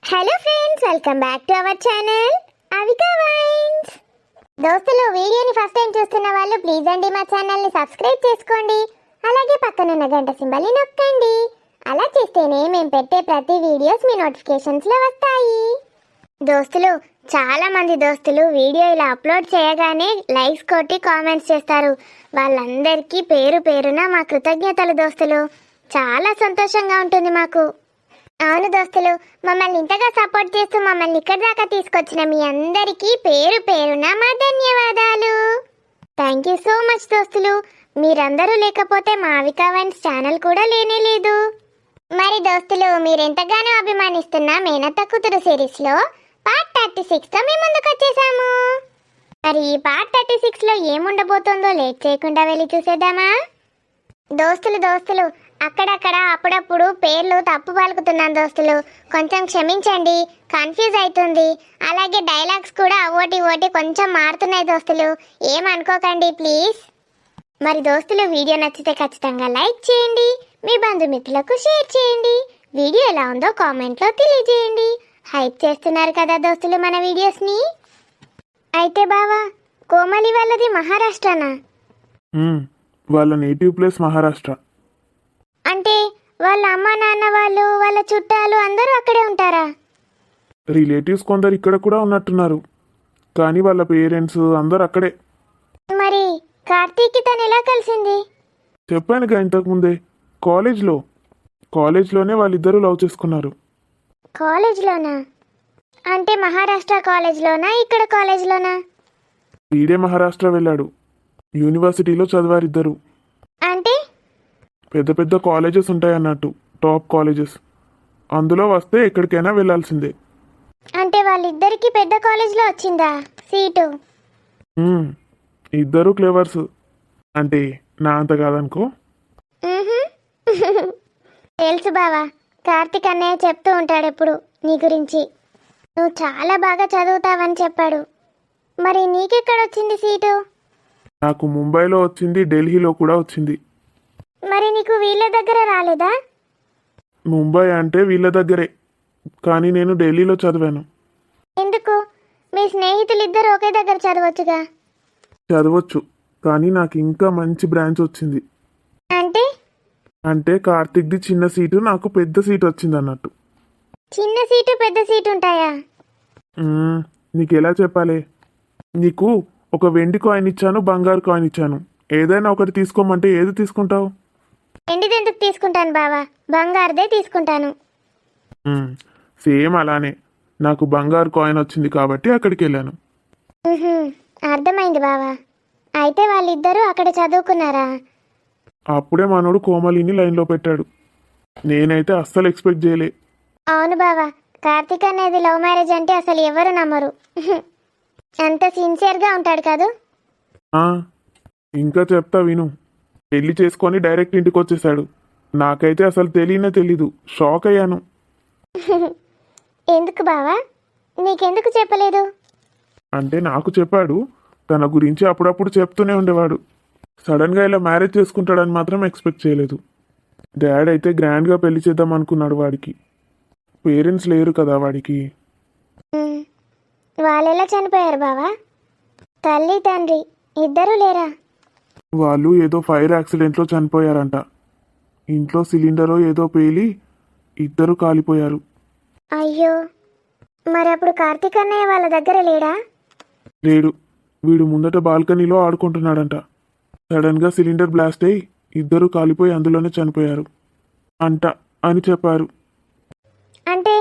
Hello friends, welcome back to our channel Avika wines. దోస్తులు, వీడియోని first time చూస్తున్న వాళ్ళు ప్లీజ్ అండి మా ఛానల్ని సబ్స్క్రైబ్ చేసుకోండి. అలాగే పక్కనున్న గంట సింబల్ని నొక్కండి. అలా చేస్తేనే మేము పెట్టే ప్రతి వీడియోస్ మీ నోటిఫికేషన్స్లో వస్తాయి. దోస్తులు, చాలా మంది దోస్తులు వీడియో ఇలా అప్లోడ్ చేయగానే లైక్స్ కొట్టి కామెంట్స్ చేస్తారు. వాళ్ళందరికీ పేరు పేరున మా కృతజ్ఞతలు దోస్తులు. చాలా సంతోషంగా ఉంటుంది మాకు. అవును దోస్తులు, మమ్మల్ని ఇంతగా సపోర్ట్ చేస్తూ మమ్మల్ని ఇక్కడి దాకా తీసుకొచ్చిన మీ అందరికీ పేరు పేరున మా ధన్యవాదాలు. థ్యాంక్ యూ సో మచ్ దోస్తులు. మీరందరూ లేకపోతే మా అవికా వైన్స్ ఛానల్ కూడా లేనే లేదు. మరి దోస్తులు, మీరెంతగానో అభిమానిస్తున్న మేనత్త కూతురు సిరీస్లో పార్ట్ 36తో మీ ముందుకు వచ్చేసాము. మరి ఈ పార్ట్ 36లో ఏముండబోతుందో లేట్ చేయకుండా వెళ్ళి చూసేద్దామా? దోస్తులు అక్కడక్కడ అప్పుడప్పుడు పేర్లు తప్పు పలుకుతున్నాను దోస్తులు, కొంచెం క్షమించండి. కన్ఫ్యూజ్ అవుతుంది. అలాగే డైలాగ్స్ కూడా ఓటి కొంచెం మారుతున్నాయి దోస్తులు, ఏమనుకోకండి ప్లీజ్. మరి దోస్తులు, వీడియో నచ్చితే ఖచ్చితంగా లైక్ చేయండి, మీ బంధుమిత్రులకు షేర్ చేయండి. వీడియో ఎలా ఉందో కామెంట్లో తెలియజేయండి. హైప్ చేస్తున్నారు కదా దోస్తులు మన వీడియోస్ని. అయితే బావా, కోమలి వాళ్ళది మహారాష్ట్రనా? వాళ్ళ నేటివ్ ప్లేస్ మహారాష్ట్ర. అంటే వాళ్ళ అమ్మ నాన్న వాళ్ళు, వాళ్ళ చుట్టాలు అందరూ అక్కడే ఉంటారా? రిలేటివ్స్ కొందరు ఇక్కడ కూడా ఉన్నట్టున్నారు, కానీ వాళ్ళ పేరెంట్స్ అందరు అక్కడే. మరి కార్తీక్కి తను ఎలా కలిసింది? చెప్పానుగా ఇంతకుముందే, కాలేజ్లోనే వాళ్ళిద్దరూ లవ్ చేసుకున్నారు. కాలేజ్లోనా? అంటే మహారాష్ట్ర కాలేజ్లోనా, ఇక్కడ కాలేజ్లోనా? వీడే మహారాష్ట్ర వెళ్ళాడు, యూనివర్సిటీలో చదివారిద్దరు. అంటే పెద్ద పెద్ద కాలేజెస్ ఉంటాయన్నట్టు, టాప్ కాలేజెస్. అందులో వస్తే ఎక్కడికైనా వెళ్ళాల్సిందే. అంటే వాళ్ళిద్దరికి పెద్ద కాలేజ్లో వచ్చిందా సీటు? ఇద్దరు క్లేవర్స్, అంటే నా అంత కాదనుకో. తెలుసు బావా, కార్తీక్ అన్నయ్య చెప్తూ ఉంటాడు ఎప్పుడు నీ గురించి. నువ్వు చాలా బాగా చదువుతావని చెప్పాడు. మరి నీకెక్కడ వచ్చింది సీటు? నాకు ముంబైలో వచ్చింది, ఢిల్లీలో కూడా వచ్చింది. మరి నీకు వీళ్ళ దగ్గర రాలేదా? ముంబై అంటే వీళ్ళ దగ్గరే, కానీ నేను ఢిల్లీలో చదివాను. ఎందుకు? మీ స్నేహితులు ఇద్దరు ఒకే దగ్గర చదవచ్చుగా. చదవచ్చు, కానీ నాకు ఇంకా మంచి బ్రాంచ్ వచ్చింది. అంటే కార్తిక్ది చిన్న సీటు, నాకు పెద్ద సీటు వచ్చింది అన్నట్టు. చిన్న సీటు పెద్ద సీటు ఉంటాయా? నీకు ఎలా చెప్పాలి? నీకు ఒక వెండి కాయిన్ ఇచ్చాను, బంగారు కాయిన్ ఇచ్చాను. ఏదైనా ఒకటి తీసుకోమంటే ఏది తీసుకుంటావు? వెండిది ఎందుకు తీసుకుంటాను బావా, బంగారుదే తీసుకుంటాను. సేమ్ అలానే నాకు బంగారు కాయిన్ వచ్చింది కాబట్టి అక్కడికి వెళ్ళాను. అర్థమైంది బావా. అయితే వాళ్ళిద్దరూ అక్కడ చదువుకున్నారా? అప్పుడే మనోడు కోమలిని లైన్లో పెట్టాడు. నేనైతే అస్సలు ఎక్స్పెక్ట్ చేయలే. అవును బావా, కార్తీక్ అనేది లవ్ మ్యారేజ్ అంటే అసలు ఎవరు నమ్మరు. అంత సిన్సియర్గా ఉంటాడు కాదు. ఇంకా చెప్తా విను. పెళ్లి చేసుకొని డైరెక్ట్ ఇంటికి వచ్చేసాడు. నాకైతే అసలు తెలీదు, షాక్ అయ్యాను. ఎందుకు బావా, నీకెందుకు చెప్పలేదు? అంటే నాకు చెప్పాడు, తన గురించి అప్పుడప్పుడు చెప్తూనే ఉండేవాడు. సడన్గా ఇలా మ్యారేజ్ చేసుకుంటాడని మాత్రం ఎక్స్పెక్ట్ చేయలేదు. డాడ్ అయితే గ్రాండ్గా పెళ్లి చేద్దాం అనుకున్నాడు. వాడికి పేరెంట్స్ లేరు కదా వాడికి. వాళ్ళెలా చనిపోయారు బావా? తల్లి తండ్రి ఇద్దరూ లేరా? వాళ్ళు ఏదో ఫైర్ యాక్సిడెంట్లో చనిపోయారంట. ఇంట్లో సిలిండరో ఏదో పేలి ఇద్దరు కాలిపోయారు. అయ్యో, మరి అప్పుడు కార్తీక్ అన్నయ్య వాళ్ళ దగ్గర లేడా? లేడు, వీడు ముందట బాల్కనీలో ఆడుకుంటున్నాడంట. సడన్గా సిలిండర్ బ్లాస్ట్ అయి ఇద్దరు కాలిపోయి అందులోనే చనిపోయారు అంట అని చెప్పారు. అంటే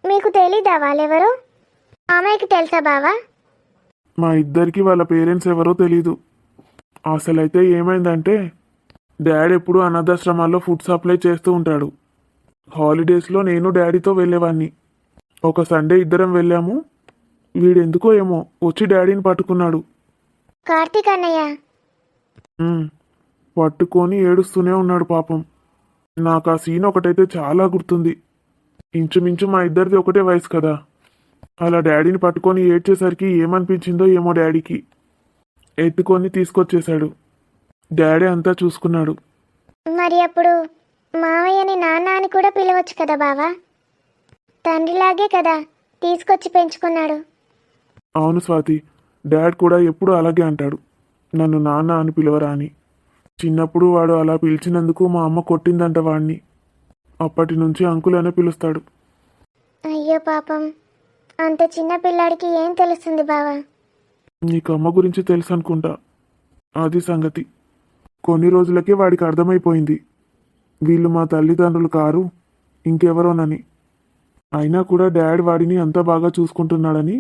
మీకు తెలీదా వాళ్ళెవరు? అమ్మాయికి తెలుసా బావా? మా ఇద్దరికి వాళ్ళ పేరెంట్స్ ఎవరో తెలీదు. అసలైతే ఏమైందంటే, డాడీ ఎప్పుడు అనాథాశ్రమాల్లో ఫుడ్ సప్లై చేస్తూ ఉంటాడు. హాలిడేస్లో నేను డాడీతో వెళ్ళేవాడిని. ఒక సండే ఇద్దరం వెళ్ళాము. వీడెందుకో ఏమో వచ్చి డాడీని పట్టుకున్నాడు. కార్తీక్ అన్నయ్య పట్టుకొని ఏడుస్తూనే ఉన్నాడు పాపం. నాకు ఆ సీన్ ఒకటైతే చాలా గుర్తుంది. ఇంచుమించు మా ఇద్దరిది ఒకటే వయసు కదా. అలా డాడీని పట్టుకొని ఏడ్చేసరికి ఏమనిపించిందో ఏమో డాడీకి. ఎత్తుకొని తీసుకొచ్చేశాడు. డాడీ అంతా చూసుకున్నాడు. మరి అప్పుడు మావయ్యని నాన్న అని కూడా పిలవచ్చు కదా బావా? తండ్రిలాగే కదా తీసుకొచ్చి పెంచుకున్నాడు. అవును స్వాతి, డాడ్ కూడా ఎప్పుడూ అలాగే అంటాడు, నన్ను నాన్న అని పిలవరా అని. చిన్నప్పుడు వాడు అలా పిలిచినందుకు మా అమ్మ కొట్టిందంట వాడిని. అప్పటి నుంచి అంకుల్ అనే పిలుస్తాడు. అయ్యో పాపం, అంత చిన్న పిల్లాడికి ఏం తెలుస్తుంది బావా? నీకు అమ్మ గురించి తెలుసు అనుకుంటా. అది సంగతి. కొన్ని రోజులకే వాడికి అర్థమైపోయింది వీళ్ళు మా తల్లిదండ్రులు కారు, ఇంకెవరోనని. అయినా కూడా డాడ్ వాడిని అంత బాగా చూసుకుంటున్నాడని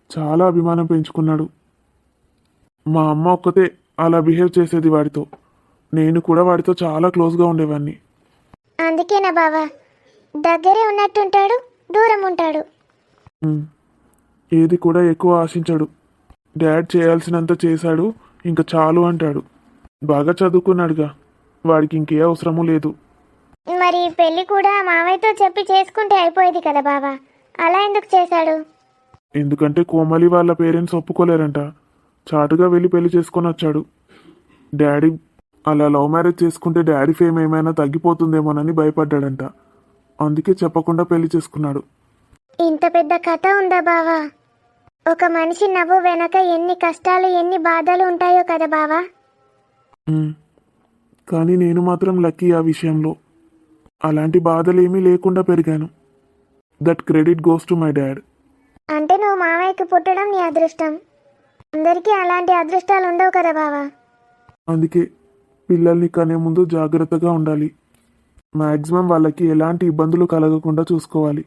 చాలా అభిమానం పెంచుకున్నాడు. మా అమ్మ ఒక్కతే అలా బిహేవ్ చేసేది వాడితో. నేను కూడా వాడితో చాలా క్లోజ్గా ఉండేవాడిని. అందుకేనా బావా దగ్గరే ఉన్నట్టుంటాడు, దూరం ఉంటాడు. ఏది కూడా ఎక్కువ ఆశించాడు. డాడ్ చేయాల్సినంత చేశాడు, ఇంకా చాలు అంటాడు. బాగా చదువుకున్నాడుగా, వాడికి ఇంకే అవసరమూ లేదు. మరి పెళ్లి కూడా మావయ్యతో చెప్పి చేసుకుంటే అయిపోయేది కదా బావా, అలా ఎందుకు చేశాడు? ఎందుకంటే కోమలి వాళ్ళ పేరెంట్స్ ఒప్పుకోలేరంట. చాటుగా వెళ్ళి పెళ్లి చేసుకొని వచ్చాడు. డాడీ అలా లవ్ మ్యారేజ్ చేసుకుంటే డాడీ ఫేమ్ ఏమైనా తగ్గిపోతుందేమోనని భయపడ్డాడంట. అందుకే చెప్పకుండా పెళ్లి చేసుకున్నాడు. ఇంత పెద్ద కథ ఉందా బావా? ఒక మనిషి నవ్వు వెనక ఎన్ని కష్టాలు ఎన్ని బాధలు ఉంటాయో కదా బావా. కానీ నేను మాత్రం లక్కీ ఆ విషయంలో. అలాంటి బాధలేమీ లేకుండా పెరిగాను. That credit goes to my dad. అంటే నువ్వు మావయ్యకి పుట్టడం నీ అదృష్టం. అందరికీ అలాంటి అదృష్టాలు ఉండవు కదా బావా. అందుకే పిల్లల్ని కనే ముందు జాగ్రత్తగా ఉండాలి. మ్యాక్సిమం వాళ్ళకి ఎలాంటి ఇబ్బందులు కలగకుండా చూసుకోవాలి.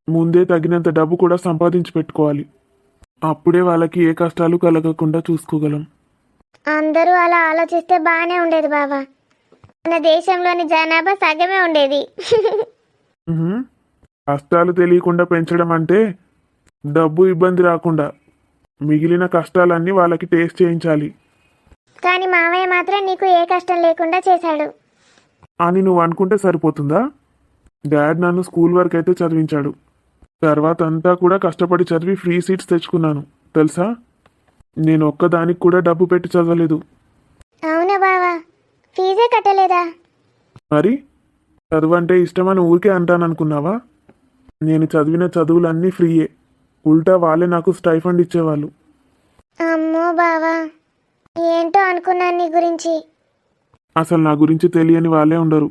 ముందే తగినంత డబ్బు కూడా సంపాదించి పెట్టుకోవాలి. అప్పుడే వాళ్ళకి ఏ కష్టాలు కలగకుండా చూసుకోగలం. అందరూ అలా ఆలోచిస్తే బాగానే ఉండేది బావా. మన దేశంలోని జనాభా సగమే ఉండేది. కష్టాలు తెలియకుండా పెంచడం అంటే డబ్బు ఇబ్బంది రాకుండా మిగిలిన కష్టాలన్నీ వాళ్ళకి టేస్ట్ చేయించాలి కానీ మావయ్య మాత్రం నీకు ఏ కష్టం లేకుండా చేశాడు అని నువ్వు అనుకుంటే సరిపోతుందా? డాడ్ నన్ను స్కూల్ వరకు అయితే చదివించాడు. తర్వాత అంతా కూడా కష్టపడి చదివి ఫ్రీ సీట్స్ తెచ్చుకున్నాను తెలుసా. నేను ఒక్కదానికి కూడా డబ్బు పెట్టి చదవలేదు. అవునా బావా, ఫీజే కట్టలేదా? మరి చదువు అంటే ఇష్టమని ఊరికే అంటాననుకున్నావా? నేను చదివిన చదువులన్నీ ఫ్రీయే. ఉల్టా వాళ్ళే నాకు స్టైఫండ్ ఇచ్చేవాళ్ళు. అమ్మో బావా, ఏంటో అనుకున్నాను నీ గురించి. అసలు నా గురించి తెలియని వాళ్ళే ఉండరు.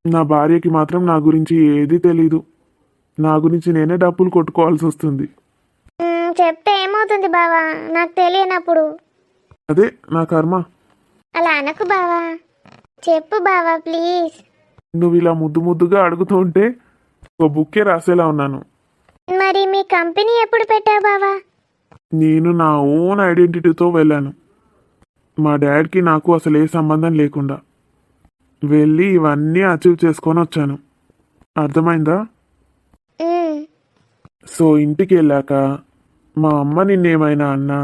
నా భార్యకి మాత్రం నా గురించి ఏదీ తెలీదు. నా గురించి నేనే డబ్బులు కొట్టుకోవాల్సి వస్తుంది. చెప్తే ఏమవుతుంది బావా, నాకు తెలియనప్పుడు. అదే నా కర్మ. అలా అనకు బావా, చెప్పు బావా ప్లీజ్. నువ్వు ఇలా ముద్దు ముద్దుగా అడుగుతూ ఉంటే ఒక బుక్కే రాసేలా ఉన్నాను. మరి మీ కంపెనీ ఎప్పుడు పెట్టావు బావా? నేను నా ఓన్ ఐడెంటిటీతో వెళ్ళాను. మా డాడ్కి నాకు అసలు ఏ సంబంధం లేకుండా వెళ్ళి ఇవన్నీ అచీవ్ చేసుకొని వచ్చాను. అర్థమైందా? సో ఇంటికి వెళ్ళాక మా అమ్మ నిన్నేమైనా అన్నా,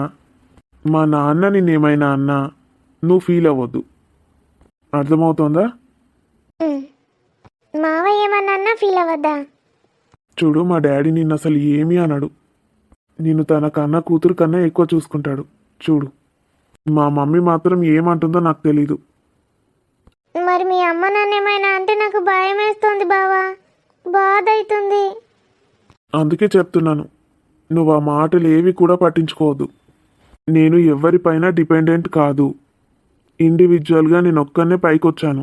మా నాన్న నిన్నేమైనా అన్నా నువ్వు ఫీల్ అవ్వద్దు. అర్థమవుతోందా? మావయ్య ఏమన్నా ఫీల్ అవ్వద్దా? చూడు, మా డాడీ నిన్ను అసలు ఏమీ అనడు. నిన్ను తన కన్నా కూతురు కన్నా ఎక్కువ చూసుకుంటాడు. చూడు, మా మమ్మీ మాత్రం ఏమంటుందో నాకు తెలీదు. మరి మీ అమ్మ నన్నేమైనా అంటే నాకు భయం వేస్తుంది బావా, బాధ అవుతుంది. అందుకే చెప్తున్నాను, నువ్వు ఆ మాటలు ఏవి కూడా పట్టించుకోవద్దు. నేను ఎవరిపైన డిపెండెంట్ కాదు. ఇండివిజువల్గా నేను ఒక్కనే పైకొచ్చాను.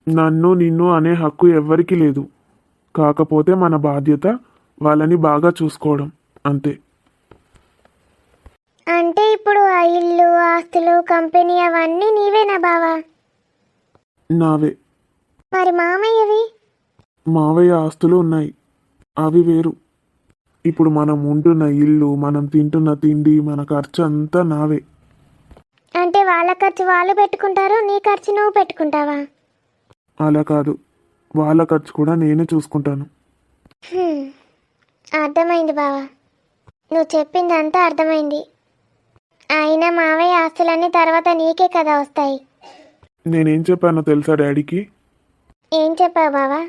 నన్ను నిన్ను అనే హక్కు ఎవ్వరికీ లేదు. కాకపోతే మన బాధ్యత వాళ్ళని బాగా చూసుకోవడం అంతే. అంటే ఇప్పుడు ఆ ఇల్లు ఆస్తులు కంపెనీ అవన్నీ నీవేనా బావా? నావే. మరి మామయ్యవి? మావయ్య ఆస్తులు ఉన్నాయి, అవి వేరు. ఇప్పుడు మనం ఉంటున్న ఇల్లు, మనం తింటున్న తిండి, మన ఖర్చు అంతా నావే. అంటే వాళ్ళ ఖర్చు వాళ్ళు పెట్టుకుంటారు, నీ ఖర్చు నువ్వు పెట్టుకుంటావా? అలా కాదు, వాళ్ళ ఖర్చు కూడా నేనే చూసుకుంటాను. అర్థమైంది బావా, నువ్వు చెప్పింది అంతా అర్థమైంది. అయినా మావయ్య ఆస్తులన్నీ తర్వాత నీకే కదా వస్తాయి. నేనేం చెప్పానో తెలుసా డాడీకి? ఏం చెప్పావు బావా?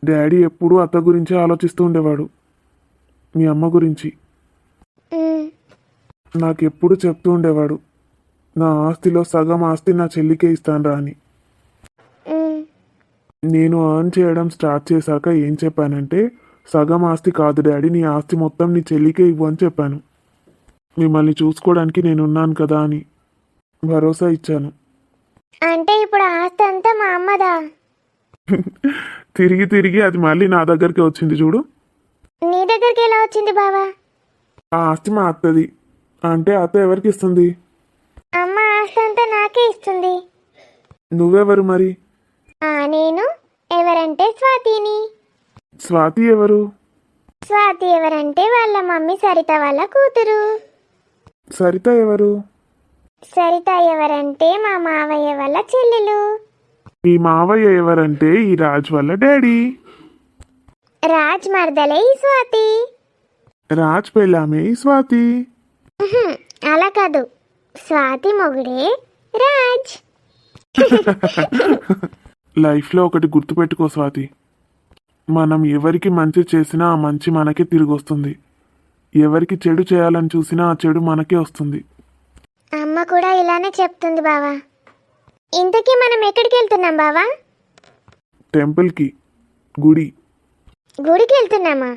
డాడీ ఎప్పుడూ అత్త గురించి ఆలోచిస్తూ ఉండేవాడు, మీ అమ్మ గురించి. నాకెప్పుడు చెప్తూ ఉండేవాడు, నా ఆస్తిలో సగం ఆస్తి నా చెల్లికే ఇస్తానురా అని. నేను ఎర్న్ చేయడం స్టార్ట్ చేశాక ఏం చెప్పానంటే, సగం ఆస్తి కాదు డాడీ, నీ ఆస్తి మొత్తం నీ చెల్లికే ఇవ్వు అని చెప్పాను. మిమ్మల్ని చూసుకోవడానికి నేనున్నాను కదా అని భరోసా ఇచ్చాను. అంటే ఇప్పుడు ఆస్తి అంతా మా అమ్మదా? తిరిగి తిరిగి అది మళ్ళీ నా దగ్గరికి వచ్చింది చూడు. నీ దగ్గరికి ఎలా వచ్చింది బావా? ఆ ఆస్తి మా అత్తది. అంటే అత్త ఎవరికి ఇస్తుంది? అమ్మ ఆస్తి అంతా నాకే ఇస్తుంది. నువ్వెవరు మరి? నేను ఎవరంటే స్వాతిని. స్వాతి ఎవరు? స్వాతి ఎవరంటే వాళ్ళ మమ్మీ సరిత వాళ్ళ కూతురు. సరిత ఎవరు? సరిత ఎవరంటే మా మావయ్య వాళ్ళ చెల్లెలు. మీ మావయ్య ఎవరంటే ఈ రాజ్ వాళ్ళ డాడీ. రాజ్ మర్దలే ఈ స్వాతి. రాజ్ పెళ్ళామే ఈ స్వాతి. అలా కాదు, స్వాతి మొగుడే రాజ్. లైఫ్లో ఒకటి గుర్తుపెట్టుకో స్వాతి, మనం ఎవరికి మంచి చేసినా ఆ మంచి మనకే తిరిగి వస్తుంది. ఎవరికి చెడు చేయాలని చూసినా ఆ చెడు మనకే వస్తుంది. అమ్మ కూడా ఇలానే చెప్తుంది బావా. ఇంతకీ మనం ఎక్కడికి వెళ్తున్నాం బావా? టెంపుల్కి, గుడి. గుడికి వెళ్తున్నామా?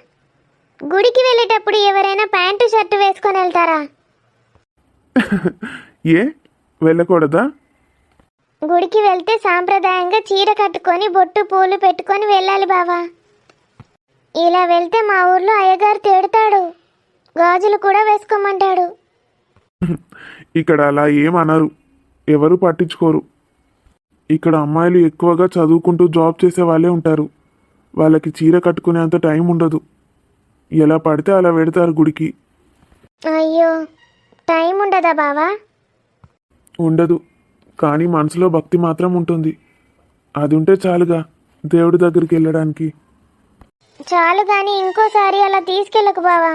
గుడికి వెళ్ళేటప్పుడు ఎవరైనా ప్యాంటు షర్టు వేసుకొని వెళ్తారా? ఏ వెళ్ళకూడదా? గుడికి వెళ్తే సాంప్రదాయంగా చీర కట్టుకొని బొట్టు పూలు పెట్టుకొని వెళ్ళాలి బావా. ఇలా వెళ్తే మా ఊర్లో అయ్యగారు తిడతాడు, గాజులు కూడా వేసుకోమంటాడు. ఇక్కడ అలా ఏమనరు, ఎవరు పట్టించుకోరు. ఇక్కడ అమ్మాయిలు ఎక్కువగా చదువుకుంటూ జాబ్ చేసే వాళ్ళే ఉంటారు. వాళ్ళకి చీర కట్టుకునేంత టైం ఉండదు. ఎలా పడితే అలా వెడతారు గుడికి. అయ్యో, టైం ఉండదా బావా? ఉండదు, కానీ మనసులో భక్తి మాత్రం ఉంటుంది. అది ఉంటే చాలుగా దేవుడి దగ్గరికి వెళ్ళడానికి. చాలు కానీ ఇంకోసారి అలా తీసుకెళ్ళకు బావా.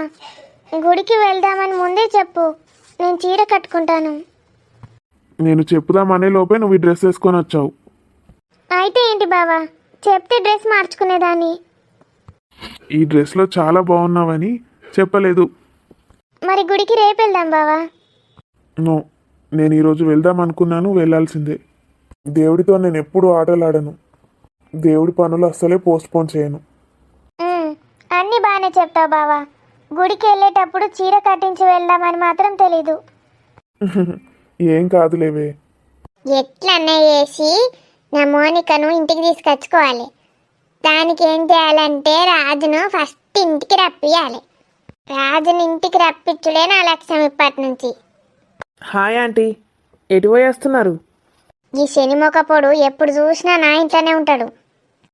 గుడికి వెళ్దామని ముందే చెప్పు, నేను చీర కట్టుకుంటాను. నేను చెప్పుదామనే లోపే నువ్వు ఈ డ్రెస్ వేసుకొని వచ్చావు. అయితే ఏంటి బావా, చెప్తే డ్రెస్ మార్చుకునేదాన్ని. ఈ డ్రెస్లో చాలా బాగున్నావని చెప్పలేదు. మరి గుడికి రేపు వెళ్దాం బావా. నో, నేను ఈరోజు వెళ్దాం అనుకున్నాను, వెళ్ళాల్సిందే. దేవుడితో నేను ఎప్పుడూ ఆటలాడను. దేవుడి పనులు అస్సలే పోస్ట్పోన్ చేయను. అన్నీ బాగానే చెప్తావు బావా. గుడికి వెళ్ళేటప్పుడు చీర కట్టించి వెళ్దామని మాత్రం తెలీదు. ఏం కాదులేవే. ఎట్లన్నా చేసి నా మోనికను ఇంటికి తీసుకొచ్చుకోవాలి. దానికి ఏం చేయాలంటే రాజును ఫస్ట్ ఇంటికి రప్పియాలి. రాజుని ఇంటికి రప్పించుడే నా లక్ష్యం ఇప్పటి నుంచి. హాయ్ ఆంటీ, ఎటు పోయేస్తున్నారు? ఈ శనిమొకపోడు ఎప్పుడు చూసినా నా ఇంట్లోనే ఉంటాడు.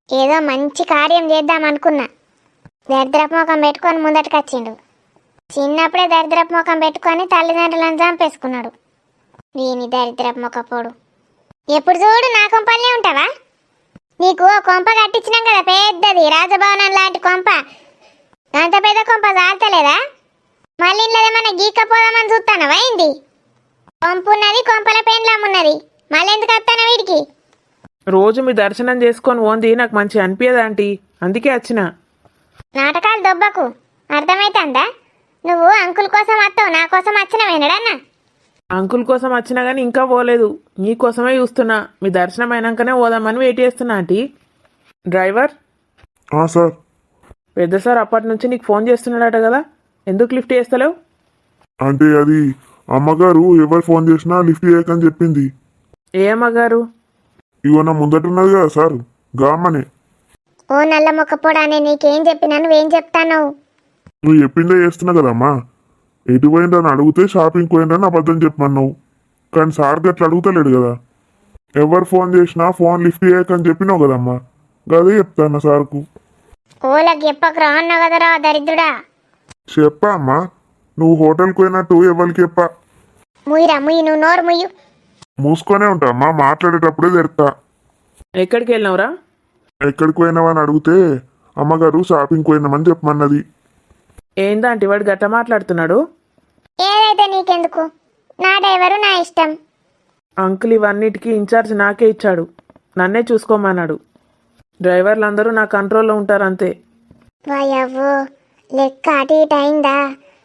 ఏదో మంచి కార్యం చేద్దాం అనుకున్నా, దరిద్రపు ముఖం పెట్టుకొని ముందటికి వచ్చిండు. చిన్నప్పుడే దరిద్రపు ముఖం పెట్టుకొని తల్లిదండ్రులను చంపేసుకున్నాడు. వీని దరిద్రపు ముఖపోడు. ఎప్పుడు చూడు నా కొంపల్నే ఉంటావా? నీకు ఓ కొంప కట్టించినాం కదా, పెద్దది రాజభవనం లాంటి కొంప. అంత పెద్ద కొంప జాతలేదా? మళ్ళీ ఇంట్లోదేమన్నా గీక్కపోదామని చూస్తానవా ఏంది? కొంపున్నది, కొంపల పెండ్లమున్నది, మళ్ళీ ఎందుకు వస్తాను వీడికి? రోజు మీ దర్శనం చేసుకొని ఓంది నాకు మంచి అనిపించదు ఆంటీ, అందుకే వచ్చిన. నాటకాలు దొబ్బకు, అర్థమైతుందా? నువ్వు అంకుల్ కోసం వస్తావు, నా కోసం వచ్చినవేనడన్నా? అంకుల్ కోసం వచ్చినా కానీ ఇంకా పోలేదు, నీకోసమే చూస్తున్నా. మీ దర్శనం అయినాకనే పోదామని వెయిట్ చేస్తున్నా ఆంటీ. Driver sir. పెద్ద సార్ అప్పటి నుంచి నీకు ఫోన్ చేస్తున్నాడట కదా, ఎందుకు లిఫ్ట్ చేస్తలేవు? అంటే అది అమ్మగారు ఎవరు ఫోన్ చేసినా లిఫ్ట్ చేయకని చెప్పింది. ఏ అమ్మగారు? ఇగో నా ముందటున్నది కదా సార్, గామ్మనే. ఓ నల్ల మొక్కపోడానే, నీకేం చెప్పినా నువ్వేం చెప్తాను? నువ్వు చెప్పిందే చేస్తున్నా కదమ్మా. ఎటు పోయిందని అడిగితే షాపింగ్ పోయిందని అబద్ధం చెప్పమన్నావు, కానీ సార్ గట్లా అడుగుతలేడు కదా. ఎవరు ఫోన్ చేసినా ఫోన్ లిఫ్ట్ చేయకని చెప్పినావు కదమ్మా, గదే చెప్తాను సార్కు. ఓలకి చెప్పకరా అన్నావు కదరా దరిద్రుడా. చెప్పా అమ్మా, నువ్వు హోటల్కి పోయినట్టు ఎవరికి చెప్పా. ముయ్యిరా ముయ్యి, నువ్వు నోరు ముయ్యు. మూసుకొనే ఉంటా అమ్మా, మాట్లాడేటప్పుడే తెరుతా. ఎక్కడికి వెళ్ళినావురా? ఎక్కడికి పోయినావని అడిగితే అమ్మగారు షాపింగ్ పోయినామని చెప్పమన్నది. ఏందంటే వాడు గట్ట మాట్లాడుతున్నాడు? ఏదైతే నీకెందుకు, నా డ్రైవరు నా ఇష్టం. అంకుల్ ఇవన్నిటికీ ఇన్ఛార్జ్ నాకే ఇచ్చాడు, నన్నే చూసుకోమన్నాడు. డ్రైవర్లు అందరూ నా కంట్రోల్లో ఉంటారు అంతే. వాయవ్వో, లెక్క అటు ఇటు అయిందా?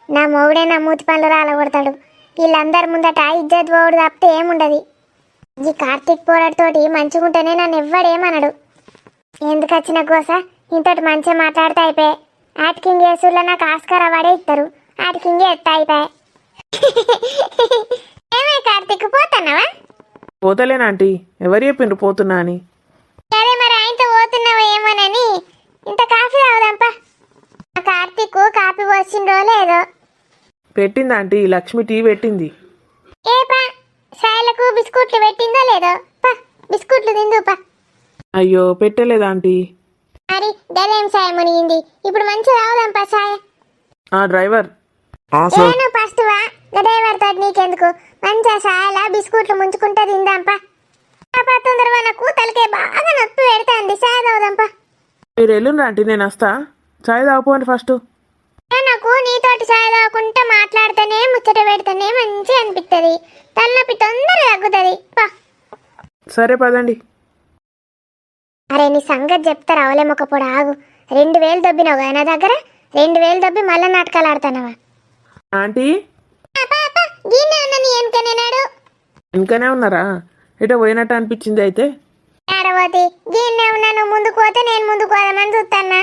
నా మొగుడే నా మూతి పనులు రాలగొడతాడు. వీళ్ళందరి ముందట ఇజ్జత్ పోవుడు తప్పితే ఏముండదు. ఈ కార్తీక్ పోరాడుతోటి మంచిగుంటేనే నన్ను ఎవ్వడేమనడు. ఎందుకు వచ్చిన గోస? ఇంతటి మంచిగా మాట్లాడితే అయిపోయి యాక్టింగ్ చేసుల్లో నాకు ఆస్కార్ అవార్డే ఇస్తారు. యాక్టింగ్ ఎత్తా అయిపోయా. ఏమే కార్తీక్ పోతున్నావా? పోతలేనాంటీ, ఎవరు చెప్పిండ్రు పోతున్నా అని? అదే మరి ఆయనతో పోతున్నావా ఏమోనని ఇంత కాఫీ తాగుదాంపా. కార్తీక్ కాఫీ వచ్చిందో లేదో. పెట్టింది ఆంటీ, లక్ష్మి టీ పెట్టింది. ఏపా సాయలకు బిస్కెట్లు పెట్టిందో లేదో. పా బిస్కెట్లు తిందుపా. అయ్యో పెట్టలేదు ఆంటీ. మరి గదేం సాయ మునిగింది. ఇప్పుడు మంచిగా తాగుదాంపా సాయ. ఆ డ్రైవర్, సార్. నేను ఫస్ట్ వా డ్రైవర్ తోటి నీకెందుకు, మంచిగా సాయలా బిస్కెట్లు ముంచుకుంటా తిందాంపా. పాపా తొందరగా నాకు తలకే బాగా నొప్పి పెడతాంది. సాయ తాగుదాంపా. మీరు ఎల్లుండ్రు ఆంటీ, నేను వస్తా. చాయ్ తాగిపోండి ఫస్ట్. నాకు నీతోటి సాయ తాగుకుంటా మాట్లాడితేనే ముచ్చట పెడితేనే మంచిగా అనిపిస్తుంది. తలనొప్పి తొందరగా తగ్గుతుంది. పా. సరే పదండి. అరే నీ సంగతి చెప్తారా అవలేమొకపోడు ఆగు. 2000 దొబ్బినావు కదా నా దగ్గర. 2000 దొబ్బి మళ్ళీ నాటకాలు ఆడుతున్నావా? ఆంటీ దీన్నే ఉన్నా నీ వెనుకనేనాడు. ఇంకానే ఉన్నారా? ఇటో పోయినట్టు అనిపించింది అయితే. ఆడబోతి దీన్నే ఉన్నా. నువ్వు ముందుకు పోతే నేను ముందుకు పోదామని చూస్తానా.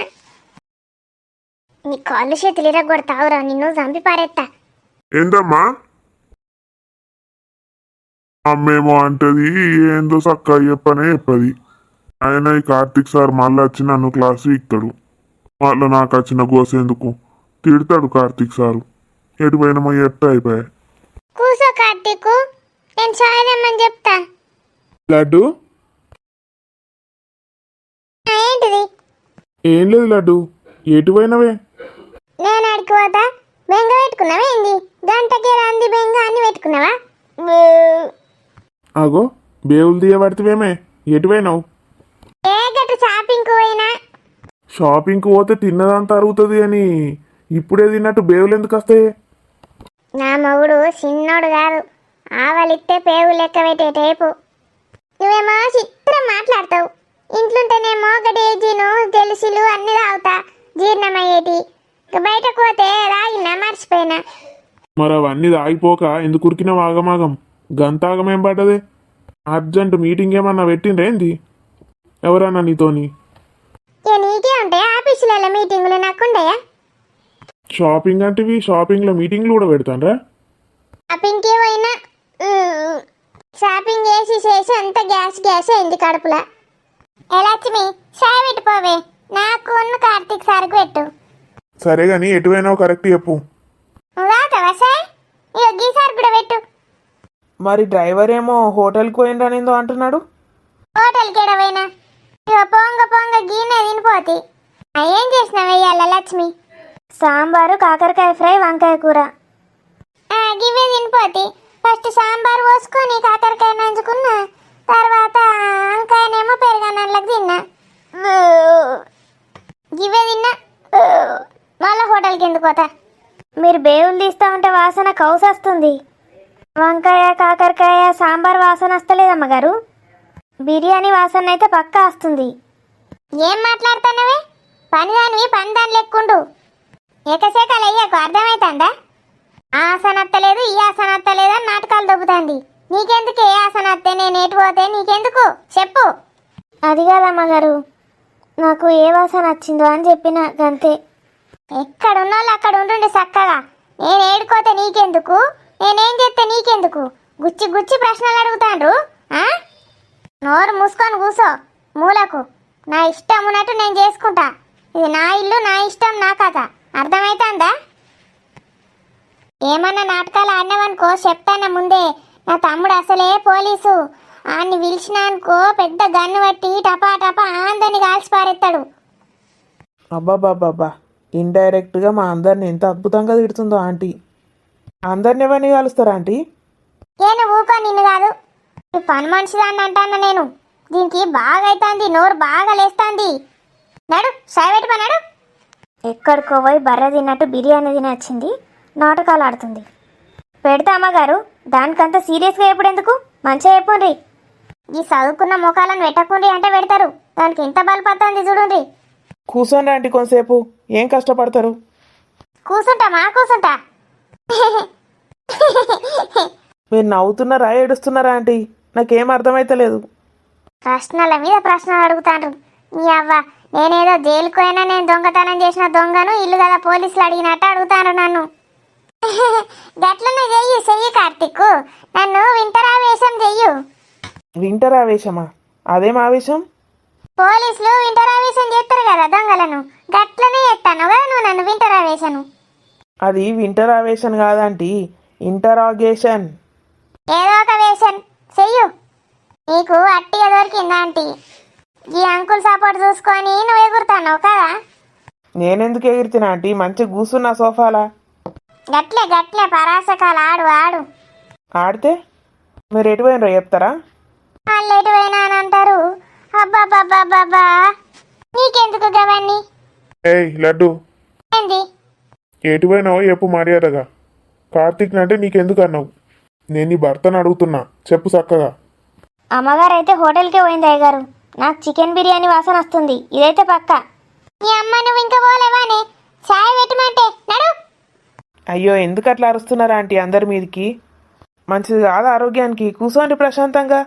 నీ కాళ్ళు చేతులు ఇరగొడతావురా, నిన్ను చంపి పారేస్తా. ఏందమ్మా? అమ్మేమో అంటది ఏందో సక్క చెప్పనే చెప్పది. ఆయన ఈ కార్తిక్ సార్ మళ్ళీ వచ్చి నన్ను క్లాసు ఇస్తాడు. మళ్ళీ నాకు వచ్చిన గోసేందుకు తిడతాడు కార్తిక్ సారు. ఎటు పోయినమో ఎట్ట అయిపోయా. కూసో కార్తీక్, నేను చాయదేమని చెప్తా. లడ్డు ఏంటిది? ఏం లేదు లడ్డు, ఎటు పోయినవే? నేను అడిగి పోతా. బెంగ పెట్టుకున్నావా ఏంది? గంటకి రాంది బెంగ అని పెట్టుకున్నావా? ఆగో బేవులు తీయబడితేవేమే, ఎటు పోయినావు? ఏ గట్టు షాపింగ్ పోయినా. షాపింగ్కి పోతే తిన్నదంతా అరుగుతుంది అని ఇప్పుడే తిన్నట్టు బేవులు ఎందుకు వస్తాయి? నా మొగుడు చిన్నోడు కాదు, ఆవలిస్తే పేగు లెక్క పెట్టే టేపు. నువ్వేమో చిత్రం మాట్లాడతావు. ఇంట్లుంటేనేమో గడేజీను తెలుసులు అన్ని తాగుతా జీర్ణమయ్యేటి. బయటకు పోతే రాగినా మర్చిపోయినా. మరి అవన్నీ ఆగిపోక ఎందుకు ఉరికినావు ఆగమాగం? గంతాగమేం పడ్డదే? అర్జెంట్ మీటింగ్ ఏమన్నా పెట్టిండ్రేంది ఎవరన్నా నీతోని? ఇక నీకే ఉంటాయి ఆఫీసులలో మీటింగులు, నాకుండయా? షాపింగ్ అంటివి, షాపింగ్లో మీటింగ్లు కూడా పెడతానరా? షాపింగ్కి పోయినా షాపింగ్ చేసి అంత గ్యాస్ అయింది కడుపులా. లక్ష్మి చాయ్ పెట్టిపోవే, నాకు ఉన్న కార్తీక్ సార్కి పెట్టు. సరే కానీ ఎటు పోయినావు కరెక్ట్ చెప్పు. రాకవా సార్? ఇక గీ సార్ కూడా పెట్టు. మరి డ్రైవర్ ఏమో హోటల్కి పోయిండ్రనేందో అంటున్నాడు. హోటల్కి ఎడవైనా ఇక పొంగ గీనే తినిపోతి. ఏం చేసినా వెయ్యాల లక్ష్మి? సాంబారు, కాకరకాయ ఫ్రై, వంకాయ కూర. గివే తినిపోతి. ఫస్ట్ సాంబార్ పోసుకొని కాకరకాయ నంచుకున్నా, తర్వాత వంకాయనేమో పెరుగన్నంలోకి తిన్నా. గివే తిన్నా. మళ్ళీ హోటల్కి ఎందుకు పోతా? మీరు బేవులు తీస్తా ఉంటే వాసన కౌసొస్తుంది. వంకాయ, కాకరకాయ, సాంబార్ వాసన వస్తలేదమ్మగారు. బిర్యానీ వాసన అయితే పక్కా వస్తుంది. ఏం మాట్లాడుతున్నావే? పనిదానివి పనిదాని లెక్కుండు. ఏకశేఖలు అయ్యాకు అర్థమవుతుందా? ఆ ఆసన వస్తలేదు, ఈ ఆసన వస్తలేదు అని నాటకాలు దొబ్బుతాంది. నీకెందుకు? ఏ ఆసన వస్తే నేను ఎటు పోతే నీకెందుకు చెప్పు. అది కాదమ్మగారు, నాకు ఏ వాసన వచ్చిందో అని చెప్పిన గంతే. ఎక్కడున్న వాళ్ళు అక్కడ ఉంటుండే చక్కగా. నేను ఏడుకోతే నీకెందుకు, నేనేం చేస్తే నీకెందుకు? గుచ్చి ప్రశ్నలు అడుగుతాండ్రు. నోరు మూసుకొని కూసో మూలకు. నా ఇష్టం ఉన్నట్టు నేను చేసుకుంటా. ఇది నా ఇల్లు, నా ఇష్టం, నా కథ. అర్థమవుతుందా? ఏమన్నా నాటకాలు ఆడినావనుకో చెప్తానా ముందే. నా తమ్ముడు అసలే పోలీసు. ఆయన్ని పిలిచినా అనుకో పెద్ద గన్ను పట్టి టపా ఆందని కాల్చి పారెత్తాడు. అబ్బాబ్బాబ్బా, ఇండైరెక్ట్గా మా అందరిని ఎంత అద్భుతంగా తిడుతుందో ఆంటీ. అందరిని ఎవరిని కలుస్తారా ఆంటీ? నేను ఊకో నిన్ను కాదు, పని మనిషిదాన్ని అంటాను నేను. దీనికి బాగా అవుతుంది, నోరు బాగా లేస్తుంది. నడు సాయబెట్టి పన్నాడు. ఎక్కడికో పోయి బర్రె తిన్నట్టు బిర్యానీ తినొచ్చింది, నాటకాలు ఆడుతుంది. పెడతా అమ్మగారు, దానికంత సీరియస్గా ఎప్పుడెందుకు? మంచిగా చెప్పుండ్రి. ఈ చదువుకున్న ముఖాలను పెట్టకుండ్రి అంటే పెడతారు. దానికి ఎంత బలపడుతుంది చూడుండ్రి. కూర్చోండి ఆంటీ కొంతసేపు, ఏం కష్టపడతారు. కూర్చుంటా. మీరు నవ్వుతున్నారా ఏడుస్తున్నారా ఆంటీ? నాకేం అర్థమైతలేదు. ప్రశ్నల మీద ప్రశ్నలు అడుగుతాండ్రు. నీ అవ్వ నేనేదో జైలుకు పోయినా నేను దొంగతనం చేసిన దొంగను ఇల్లు కదా పోలీసులు అడిగినట్టు అడుగుతాను నన్ను. గట్లనే చెయ్యి కార్తిక్, నన్ను వింటర్ ఆవేశం చెయ్యు. వింటర్ ఆవేశమా? అదేం ఆవేశం? పోలీసులు వింటర్ ఆవేశం చేస్తారు కదా దొంగలను, గట్లనే చేస్తాను కదా నువ్వు నన్ను వింటర్ ఆవేశను. అది వింటర్ ఆవేశం కాదంటీ, ఇంటరాగేషన్. ఏదో ఒక వేషన్ చెయ్యు. నీకు అట్టిగా దొరికిందా ఆంటీ? ఈ అంకుల్ సపోర్ట్ చూసుకొని నువ్వు ఎగురుతావు కదా. నేనెందుకు ఎగిరితినా ఆంటీ? మంచిగా కూర్చున్నా సోఫాలా. గట్లే పరాసకాలు ఆడు. ఆడితే మీరు ఎటు పోయినరో చెప్తారా? వాళ్ళు ఎటు పోయినా అని అంటారు. అబ్బాబ్బాబ్బాబ్బా, నీకెందుకు గవన్నీ? ఏయ్ లడ్డు, ఏంది? ఎటు పోయినావో చెప్పు మర్యాదగా. కార్తీక్ అంటే నీకెందుకు అన్నావు? నేను నీ భర్తను అడుగుతున్నా, చెప్పు చక్కగా. అమ్మగారు అయితే హోటల్కే పోయింది అయ్యగారు. నాకు చికెన్ బిర్యానీ వాసన వస్తుంది, ఇదైతే పక్క. ఈ అమ్మ నువ్వు ఇంకా పోలేవానే? చాయ్ పెట్టమంటే నడు. అయ్యో ఎందుకు అట్లా అరుస్తున్నారా ఆంటీ అందరి మీదకి? మంచిది కాదు ఆరోగ్యానికి. కూర్చోండి ప్రశాంతంగా.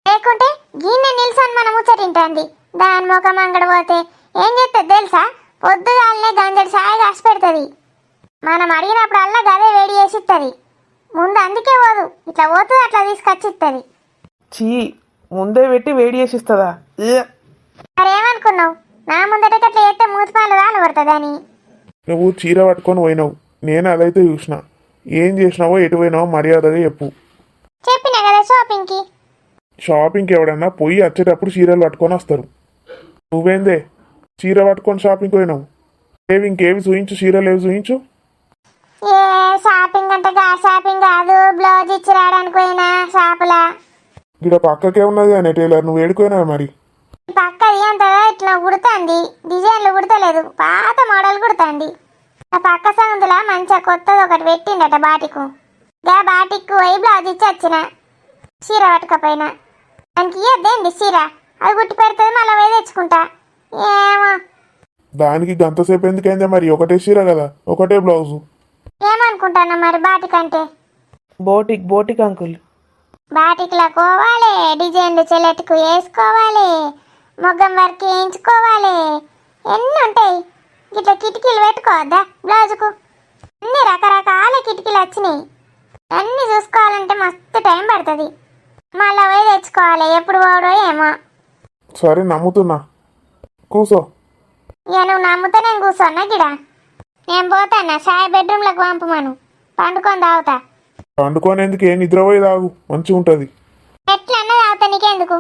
లేకుంటే గిన్నె నిల్సొని మనం ముచ్చటింటండి. దాని ముఖం అంగడ పోతే ఏం చేస్తుంది తెలుసా? పొద్దుగాలనే గంజడి చాయ్ కాసి పెడుతుంది. మనం అడిగినప్పుడల్లా గదే వేడి చేసి ఇస్తుంది. ముందు అందుకే పోదు, ఇట్లా పోతుంది అట్లా తీసుకొచ్చి ఇస్తుంది. చీ, ముందే పెట్టి వేడి చేసి ఇస్తుందా? మరేమనుకున్నావు? నా ముందట అట్లా చేస్తే మూతిపాలు రాలు పడుతుందని. నువ్వు చీర పట్టుకొని పోయినావు, నేను అదైతే చూసిన. ఏం చేసినావో ఎటు పోయినావో మర్యాదగా చెప్పు. చెప్పినా కదా షాపింగ్కి. షాపింగ్కి ఎవడన్నా పోయి వచ్చేటప్పుడు చీరలు పట్టుకొని వస్తారు. నువ్వేందే చీర పట్టుకొని షాపింగ్కి పోయినావు? ఇంకేవి చూయించు, చీరలు ఏవి చూయించు. ఏ షాపింగ్ అంటే షాపింగ్ కాదు, బ్లౌజ్ ఇచ్చి రావడానికి పోయినా షాపులా. ఇక్కడ పక్కకే ఉన్నది కానీ టైలర్, నువ్వు ఏడుకోయినావు మరి? పక్కది అంత ఇట్లా కుడుతుంది, డిజైన్లు కుడతలేదు, పాత మోడల్ కుడుతుంది. ఆ పక్క సందులా మంచిగా కొత్తది ఒకటి పెట్టిండట బాటికు. గా బాటిక్ పోయి బ్లౌజ్ ఇచ్చి వచ్చిన. చీర పట్టుకపోయినా దానికి ఇయ్యద్దేంది చీర, అది కుట్టి పెడుతుంది మళ్ళీ పోయి తెచ్చుకుంటా. ఏమో దానికి గంతసేపు ఎందుకైందే మరి? ఒకటే చీర కదా, ఒకటే బ్లౌజు. ఏమనుకుంటాను మరి బాటిక్ అంటే? Boutique uncle. బాటిక్లో కోవాలి, డిజైన్లు చెల్లెట్టుకు వేసుకోవాలి, మొగ్గం వర్క్ వేయించుకోవాలి, ఎన్ని ఉంటాయి. ఇట్లా కిటికీలు పెట్టుకోవద్దా బ్లౌజుకు? అన్ని రకరకాల కిటికీలు వచ్చినాయి. అన్నీ చూసుకోవాలంటే మస్తు టైం పడుతుంది. మళ్ళీ పోయి తెచ్చుకోవాలి, ఎప్పుడు పోవడో ఏమో. సరే నమ్ముతున్నా, కూసో. ఇక నువ్వు నమ్ముతా నేను కూర్చోన్నా గిడ. నేను పోతానా సాయి బెడ్రూమ్లోకి పంపమను, పండుకొని తాగుతా. వండుకొని ఎందుకు? ఏ నిద్రపోయి తాగు, మంచిగా ఉంటుంది. ఎట్లా అన్నది తాగుతా, నీకెందుకు?